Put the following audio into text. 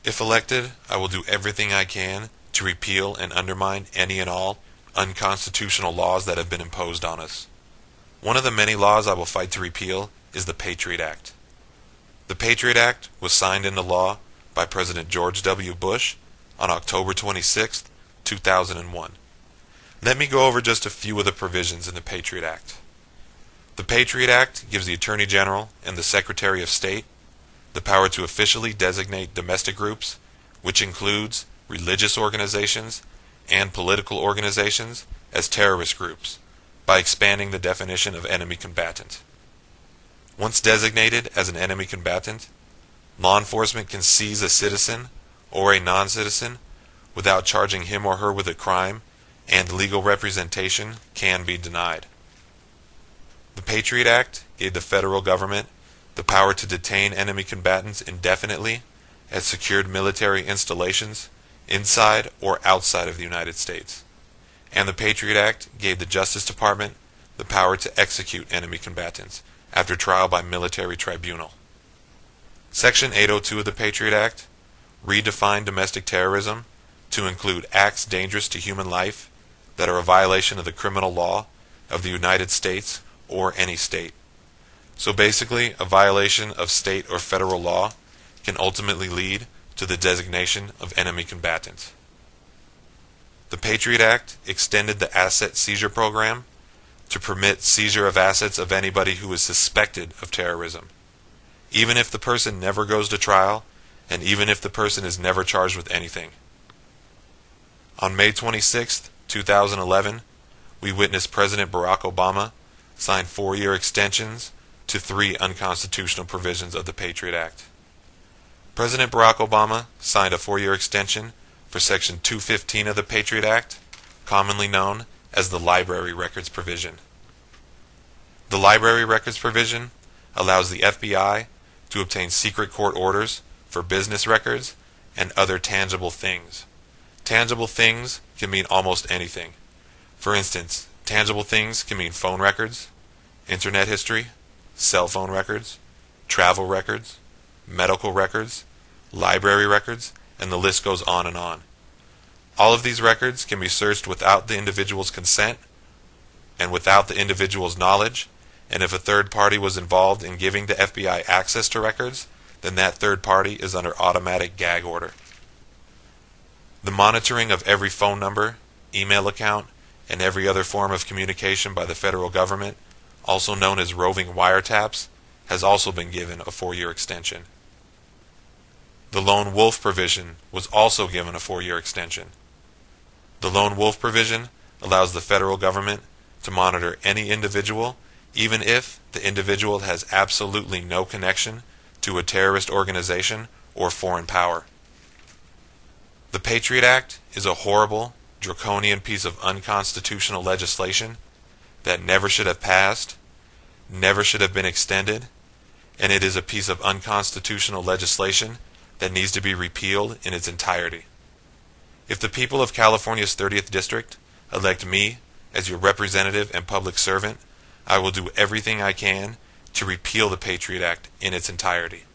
If elected, I will do everything I can to repeal and undermine any and all unconstitutional laws that have been imposed on us. One of the many laws I will fight to repeal is the Patriot Act. The Patriot Act was signed into law by President George W. Bush on October 26, 2001. Let me go over just a few of the provisions in the Patriot Act. The Patriot Act gives the Attorney General and the Secretary of State the power to officially designate domestic groups, which includes religious organizations and political organizations, as terrorist groups, by expanding the definition of enemy combatant. Once designated as an enemy combatant, law enforcement can seize a citizen or a non-citizen without charging him or her with a crime, and legal representation can be denied. The Patriot Act gave the federal government the power to detain enemy combatants indefinitely at secured military installations inside or outside of the United States. And the Patriot Act gave the Justice Department the power to execute enemy combatants after trial by military tribunal. Section 802 of the Patriot Act redefined domestic terrorism to include acts dangerous to human life that are a violation of the criminal law of the United States or any state. So basically, a violation of state or federal law can ultimately lead to the designation of enemy combatant. The Patriot Act extended the asset seizure program to permit seizure of assets of anybody who is suspected of terrorism, even if the person never goes to trial and even if the person is never charged with anything. On May 26, 2011, we witnessed President Barack Obama sign 4-year extensions to 3 unconstitutional provisions of the Patriot Act. President Barack Obama signed a 4-year extension for Section 215 of the Patriot Act, commonly known as the Library Records Provision. The Library Records Provision allows the FBI to obtain secret court orders for business records and other tangible things. Tangible things can mean almost anything. For instance, tangible things can mean phone records, internet history, cell phone records, travel records, medical records, library records, and the list goes on and on. All of these records can be searched without the individual's consent and without the individual's knowledge, and if a third party was involved in giving the FBI access to records, then that third party is under automatic gag order. The monitoring of every phone number, email account, and every other form of communication by the federal government, also known as roving wiretaps, has also been given a 4-year extension. The Lone Wolf provision was also given a 4-year extension. The Lone Wolf provision allows the federal government to monitor any individual, even if the individual has absolutely no connection to a terrorist organization or foreign power. The Patriot Act is a horrible, draconian piece of unconstitutional legislation that never should have passed, never should have been extended, and it is a piece of unconstitutional legislation that needs to be repealed in its entirety. If the people of California's 30th District elect me as your representative and public servant, I will do everything I can to repeal the Patriot Act in its entirety.